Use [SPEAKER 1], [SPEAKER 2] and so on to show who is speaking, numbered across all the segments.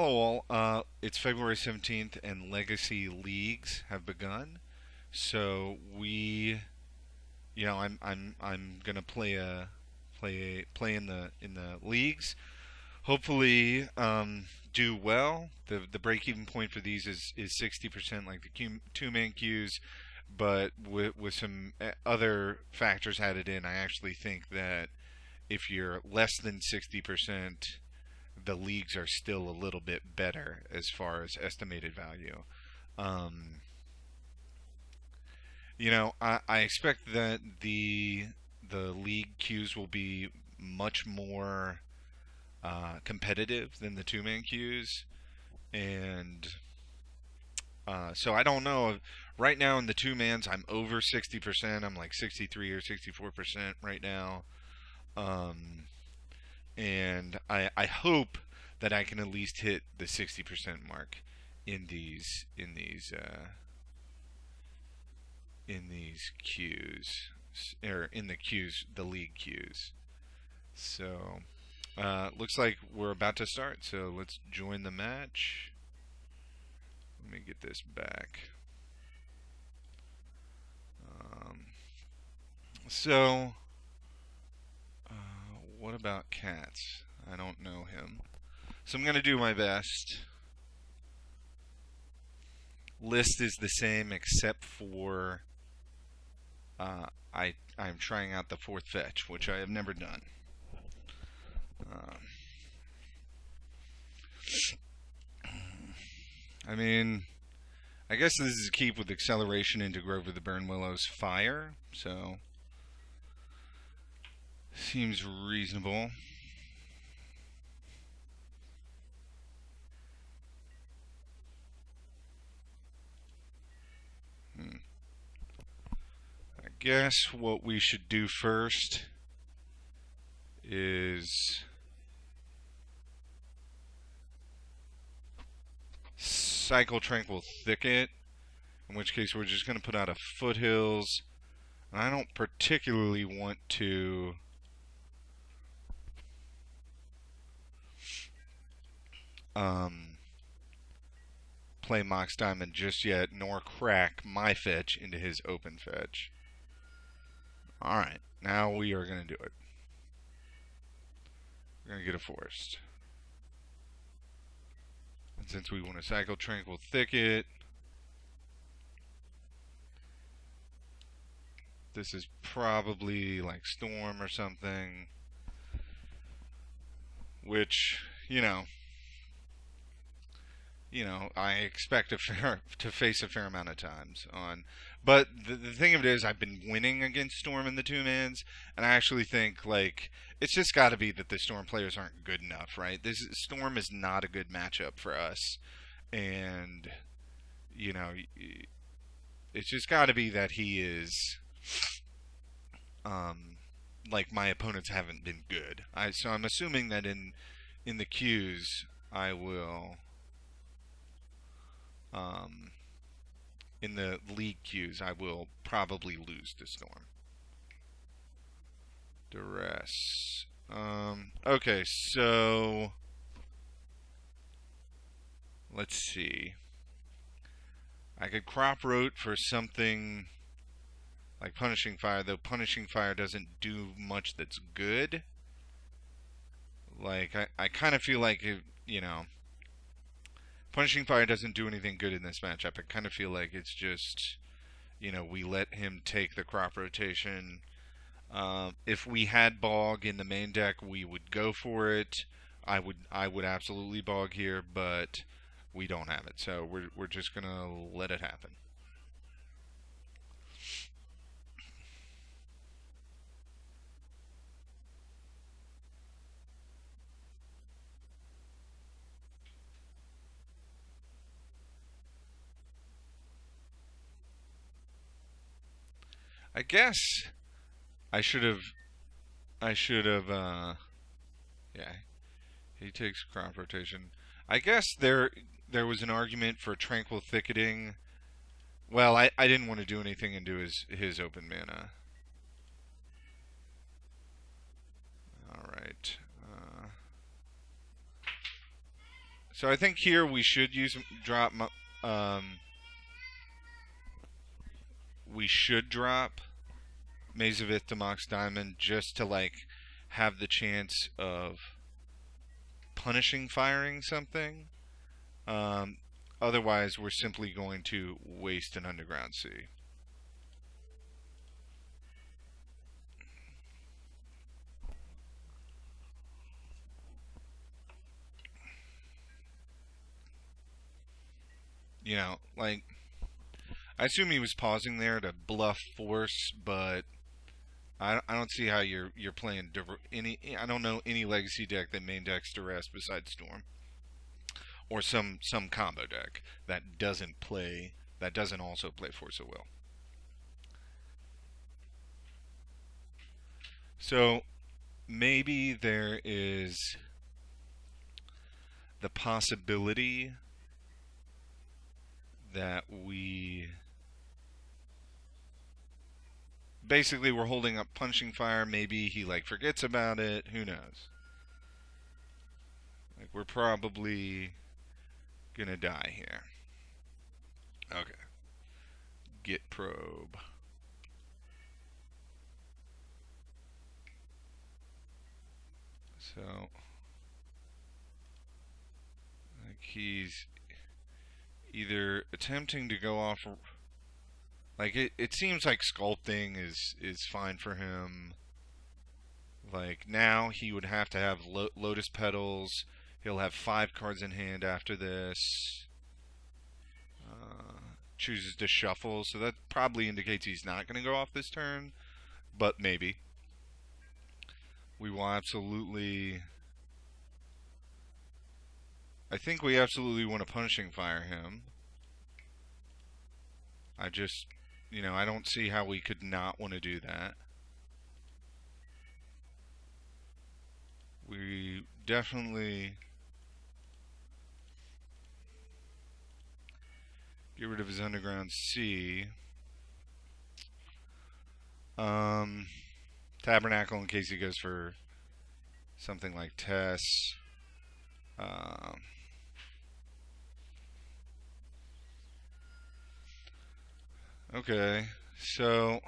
[SPEAKER 1] Hello all. It's February 17th and Legacy Leagues have begun. So I'm gonna play in the leagues. Hopefully, do well. The break even point for these is 60% like the two man queues, but with some other factors added in, I actually think that if you're less than 60%, the leagues are still a little bit better as far as estimated value. Um, I expect that the league queues will be much more competitive than the two man queues, and so I don't know. Right now in the two mans, I'm over 60%. I'm like 63 or 64% right now. Um, and I hope that I can at least hit the 60% mark in these queues, or in the queues, the league queues. So looks like we're about to start. So let's join the match. Let me get this back. Um, so what about Cats? I don't know him. So I'm gonna do my best. List is the same except for I'm trying out the fourth fetch, which I have never done. Um, I mean, I guess this is a keep with acceleration into Grover the Burnwillow's fire, so seems reasonable. Hmm. I guess what we should do first is cycle Tranquil Thicket, in which case we're just going to put out a Foothills. And I don't particularly want to um, play Mox Diamond just yet, nor crack my fetch into his open fetch. Alright, now we are going to do it. We're going to get a forest. And since we want to cycle Tranquil Thicket, this is probably like Storm or something, which, I expect to face a fair amount of times on. But the thing of it is, I've been winning against Storm in the two mans, and I actually think like it's just got to be that the Storm players aren't good enough, right? This Storm is not a good matchup for us, and you know, it's just got to be that he is, um, like my opponents haven't been good. So I'm assuming that in the queues I will. Um, in the league queues, I will probably lose to Storm. Duress. Okay, so let's see. I could crop rote for something like Punishing Fire, though Punishing Fire doesn't do much that's good. Like, I kind of feel like, Punishing Fire doesn't do anything good in this matchup. I kind of feel like it's just, we let him take the crop rotation. If we had Bog in the main deck, we would go for it. I would absolutely Bog here, but we don't have it, so we're just gonna let it happen. I guess I should have I should have yeah, he takes crop rotation. I guess there was an argument for tranquil thicketing. Well, I didn't want to do anything into his open mana. All right. So I think here we should drop. We should drop Maze of Ith to Mox Diamond just to like have the chance of punishing firing something. Um, Otherwise, we're simply going to waste an Underground Sea. You know, like I assume he was pausing there to bluff force, but I don't see how you're playing any. I don't know any legacy deck that main decks Duress besides Storm, or some combo deck that doesn't also play Force of Will. So maybe there is the possibility that we're holding up Punching Fire. Maybe he like forgets about it. Who knows? Like we're probably gonna die here. Okay. Git probe. So like he's either attempting to go off like it seems like sculpting is fine for him. Like now he would have to have Lotus Petals. He'll have 5 cards in hand after this. Chooses to shuffle, so that probably indicates he's not going to go off this turn, but maybe. We will absolutely. I think we absolutely want to Punishing Fire him. I just, I don't see how we could not want to do that. We definitely get rid of his Underground Sea. Tabernacle in case he goes for something like Tess. Okay, so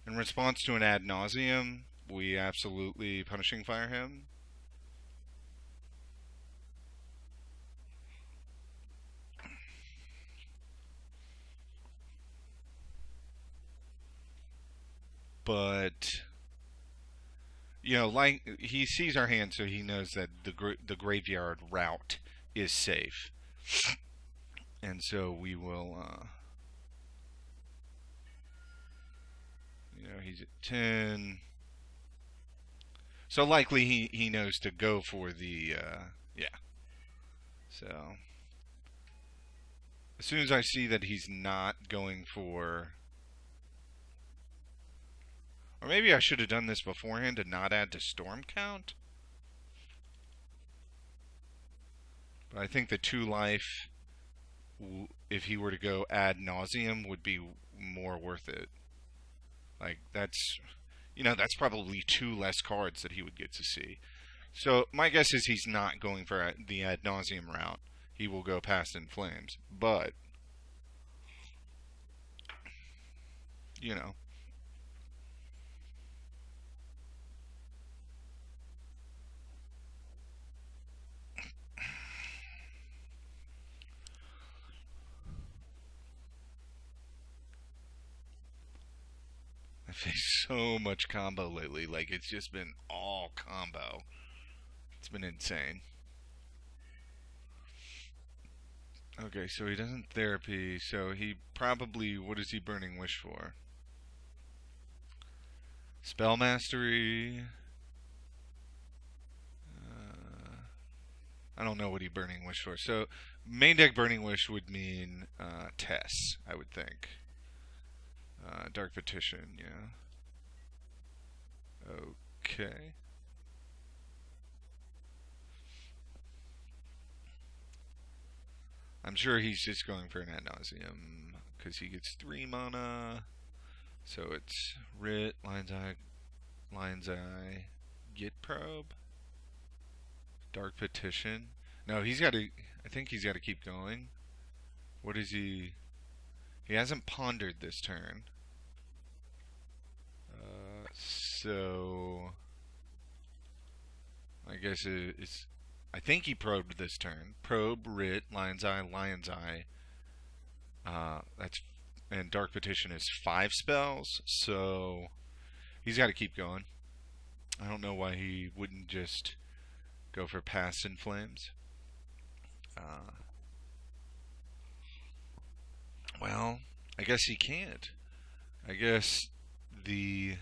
[SPEAKER 1] in response to an Ad Nauseam, we absolutely Punishing Fire him. But like he sees our hand, so he knows that the graveyard route is safe, and so we will. He's at 10, so likely he knows to go for the yeah. So as soon as I see that he's not going for. Or maybe I should have done this beforehand to not add to storm count. But I think the 2 life, if he were to go Ad Nauseam, would be more worth it. Like that's probably 2 less cards that he would get to see. So my guess is he's not going for the Ad Nauseam route. He will go Past in Flames. But you know. I faced so much combo lately. Like it's just been all combo. It's been insane. Okay, so he doesn't therapy, so he probably, what is he Burning Wish for? Spell Mastery. I don't know what he Burning Wish for. So main deck Burning Wish would mean Tess, I would think. Dark Petition, yeah. Okay. I'm sure he's just going for an Ad Nauseam because he gets 3 mana. So it's Writ, Lion's Eye, Git Probe, Dark Petition. No, he's got to. I think he's got to keep going. What is he? He hasn't pondered this turn. So I guess it's. I think he probed this turn. Probe, Writ, Lion's Eye, Lion's Eye. That's and Dark Petition is 5 spells, so he's got to keep going. I don't know why he wouldn't just go for Pass in Flames. Uh, well, I guess he can't. I guess the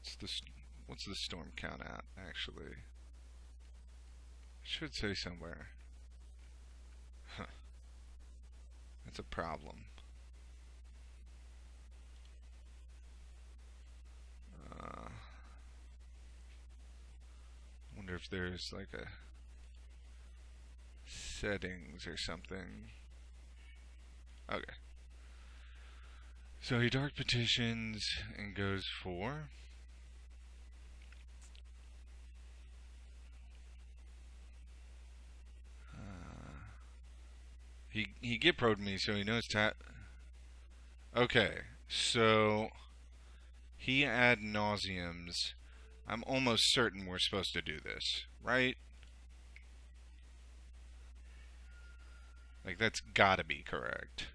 [SPEAKER 1] what's the what's the storm count at actually? It should say somewhere. Huh, that's a problem. Uh, wonder if there's like a settings or something. Okay. So he Dark Petitions and goes for. He get pro'd me, so he knows tap. Okay, so he ad nauseums. I'm almost certain we're supposed to do this, right? Like that's gotta be correct.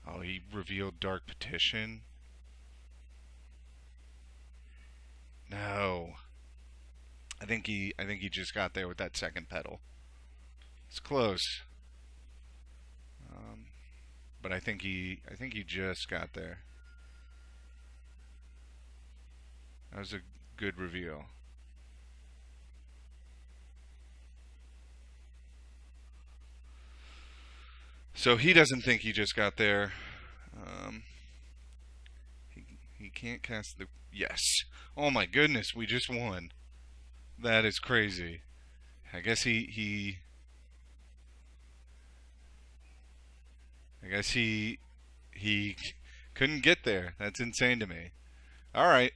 [SPEAKER 1] Oh, he revealed Dark Petition. No. I think he just got there with that second pedal. It's close. Um, but I think he just got there. That was a good reveal. So he doesn't think he just got there. Um, he can't cast the yes. Oh my goodness, we just won. That is crazy. I guess he couldn't get there. That's insane to me. All right.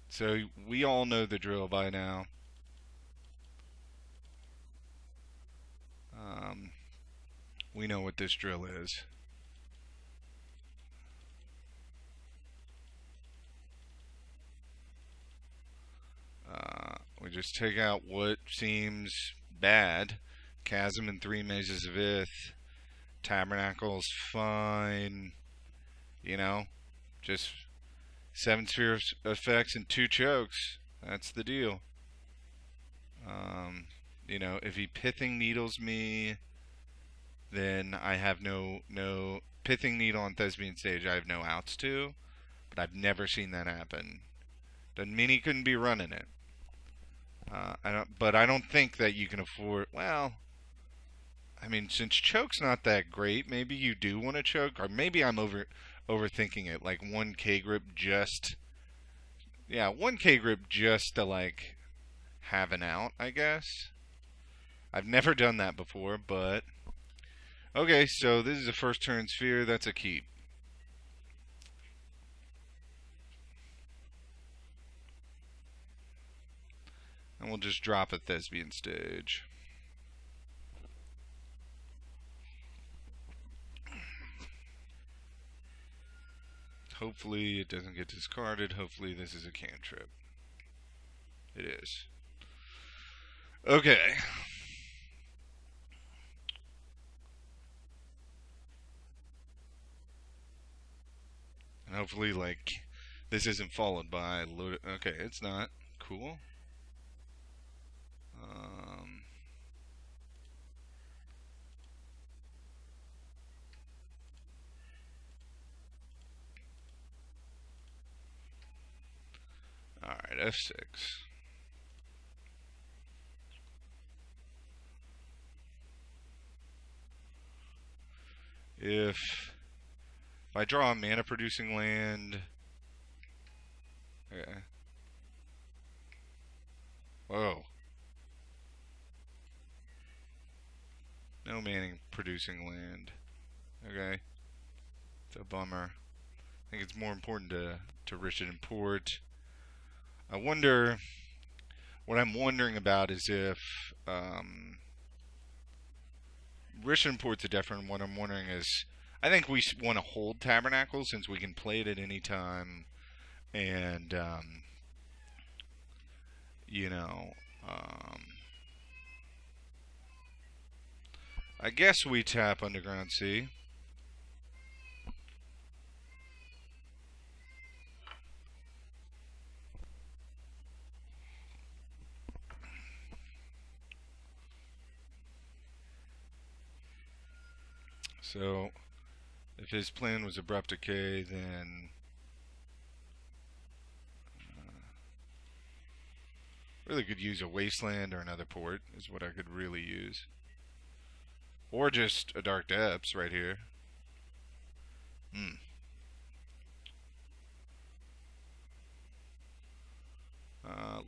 [SPEAKER 1] So we all know the drill by now. Um, we know what this drill is. We just take out what seems bad. Chasm and 3 Mazes of Ith. Tabernacle's fine. You know, just 7 sphere effects and 2 chokes. That's the deal. Um, if he Pithing Needles me, then I have no Pithing Needle on Thespian Stage. I have no outs to, but I've never seen that happen. Doesn't mean he couldn't be running it. But I don't think that you can afford. Well, I mean, since choke's not that great, maybe you do want to choke, or maybe I'm overthinking it. Like 1K grip just, yeah, 1K grip just to like have an out, I guess. I've never done that before, but okay. So this is a first turn sphere. That's a keep. And we'll just drop a Thespian Stage. Hopefully it doesn't get discarded. Hopefully this is a cantrip. It is. Okay. And hopefully, like, this isn't followed by load. Okay, it's not. Cool. Um, Alright, F6. If I draw a mana producing land. Okay. Whoa. Manning producing land. Okay, it's a bummer. I think it's more important to Richmond Port. I wonder. What I'm wondering about is if Richmond Port's a different one. I'm wondering is I think we want to hold Tabernacle since we can play it at any time, and you know, um, I guess we tap Underground Sea. So if his plan was Abrupt Decay, then really could use a Wasteland or another port is what I could really use. Or just a Dark Depths right here. Hmm.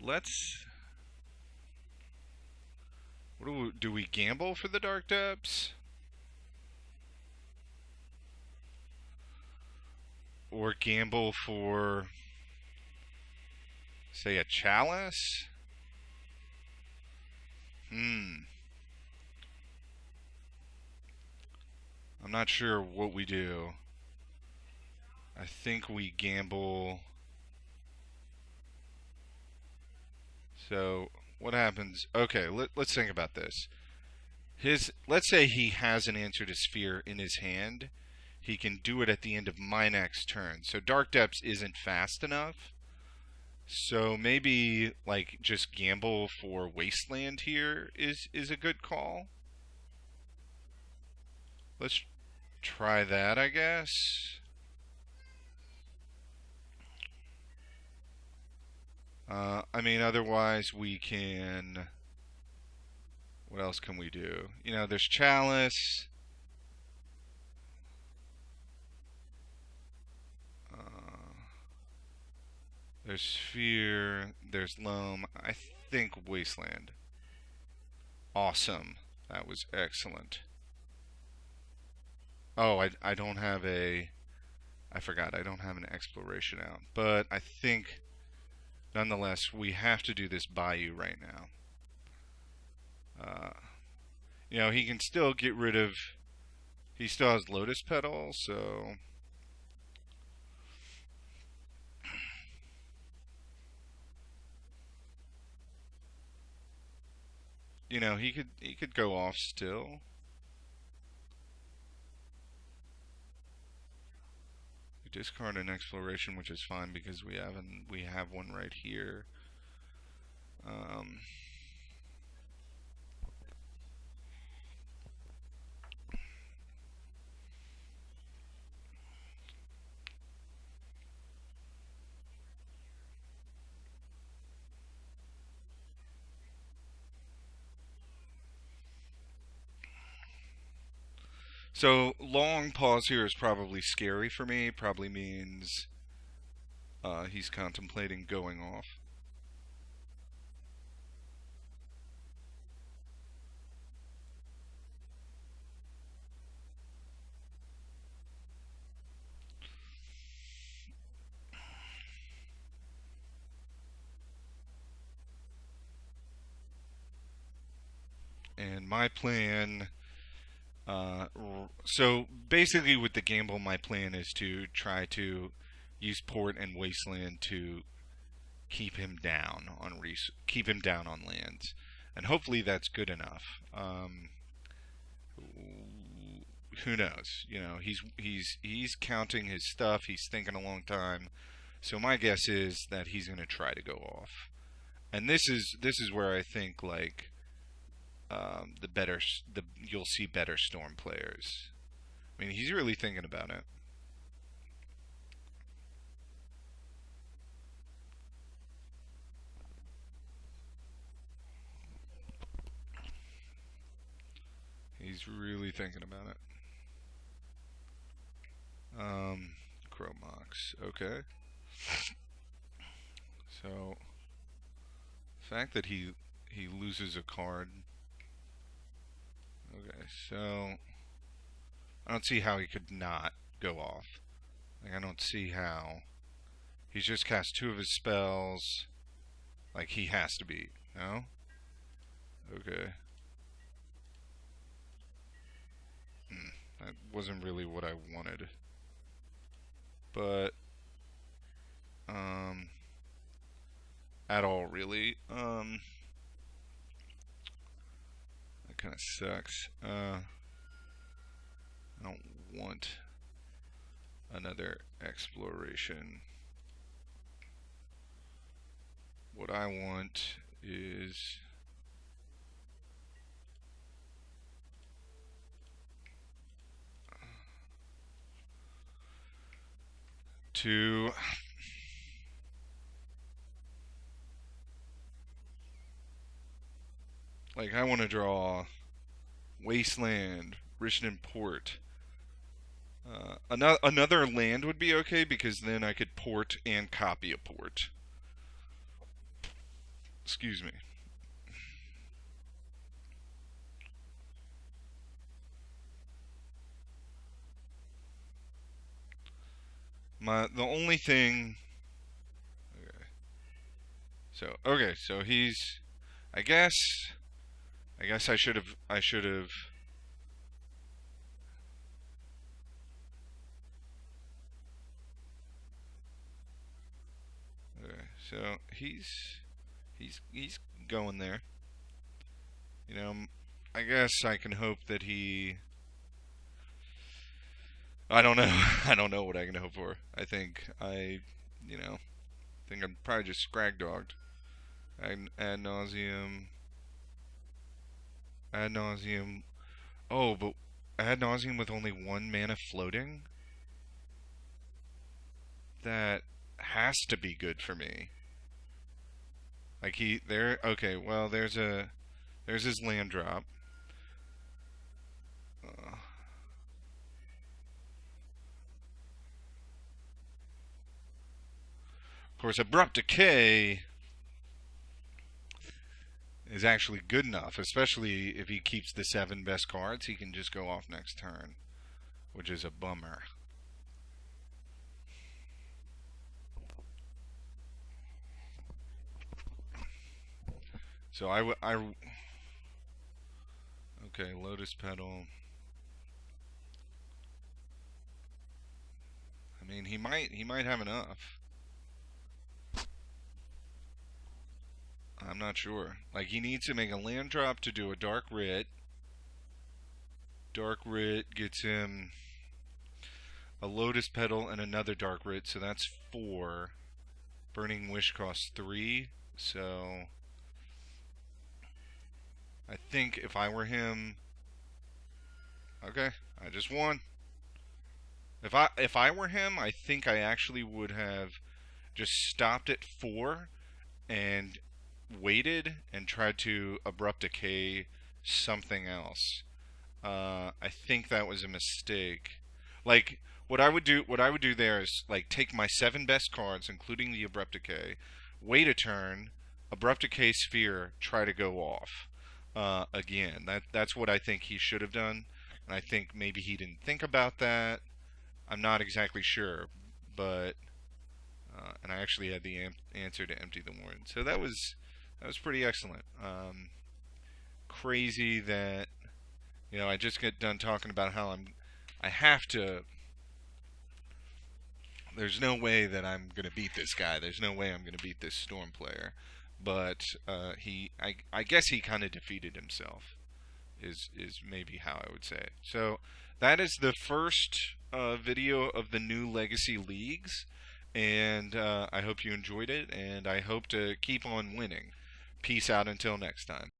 [SPEAKER 1] Let's. What do we gamble for the Dark Depths? Or gamble for, say, a Chalice? Hmm. I'm not sure what we do. I think we gamble. So, what happens? Okay, let's think about this. Let's say he has an Answer to Sphere in his hand. He can do it at the end of my next turn. So Dark Depths isn't fast enough. So maybe like just gamble for Wasteland here is a good call. Let's try that, I guess. I mean, otherwise we can. What else can we do? You know, there's Chalice. There's Sphere. There's Loam. I think Wasteland. Awesome. That was excellent. Oh, I don't have a. I forgot. I don't have an exploration out. But I think, nonetheless, we have to do this Bayou right now. Uh, you know, he can still get rid of. He still has Lotus Petal, so. You know, he could go off still. We discard an exploration, which is fine because we have one right here. Um, so long pause here is probably scary for me. Probably means he's contemplating going off. And my plan. So basically, with the gamble, my plan is to try to use Port and Wasteland to keep him down on lands, and hopefully that's good enough. Who knows? You know, he's counting his stuff. He's thinking a long time. So my guess is that he's going to try to go off. And this is where I think like the better the you'll see better Storm players. I mean, he's really thinking about it. He's really thinking about it. Um, Chromox. Okay. So, the fact that he loses a card. Okay, so I don't see how he could not go off. Like, I don't see how. He's just cast 2 of his spells. Like, he has to beat. No? Okay. That wasn't really what I wanted. But, at all, really. That kind of sucks. I don't want another exploration. What I want is to like, I want to draw Wasteland, Richmond Port. Another land would be okay because then I could port and copy a port. Excuse me. The only thing. Okay, so he's. I guess. I should have. Okay, so he's going there. You know, I guess I can hope that he. I don't know. I don't know what I can hope for. I think think I'm probably just scrag dogged. Ad nauseum. Ad nauseum. Oh, but ad nauseum with only 1 mana floating? That has to be good for me. Like okay, well there's his land drop. Of course, Abrupt Decay is actually good enough, especially if he keeps the 7 best cards. He can just go off next turn, which is a bummer. So okay, Lotus Petal. I mean, he might have enough. I'm not sure. Like, he needs to make a land drop to do a Dark Writ. Dark Writ gets him a Lotus Petal and another Dark Writ, so that's 4. Burning Wish costs 3, so I think if I were him, okay, I just won. If I were him, I think I actually would have just stopped at 4 and waited and tried to Abrupt Decay something else. I think that was a mistake. Like, what I would do there is like take my 7 best cards, including the Abrupt Decay, wait a turn, Abrupt Decay Sphere, try to go off again. That's what I think he should have done, and I think maybe he didn't think about that. I'm not exactly sure, but and I actually had the answer to Empty the Warren, so that was pretty excellent. Crazy that I just get done talking about how I have to. There's no way that I'm gonna beat this guy. There's no way I'm gonna beat this Storm player. But I guess he kind of defeated himself. Is maybe how I would say it. So that is the first video of the new Legacy Leagues, and I hope you enjoyed it, and I hope to keep on winning. Peace out until next time.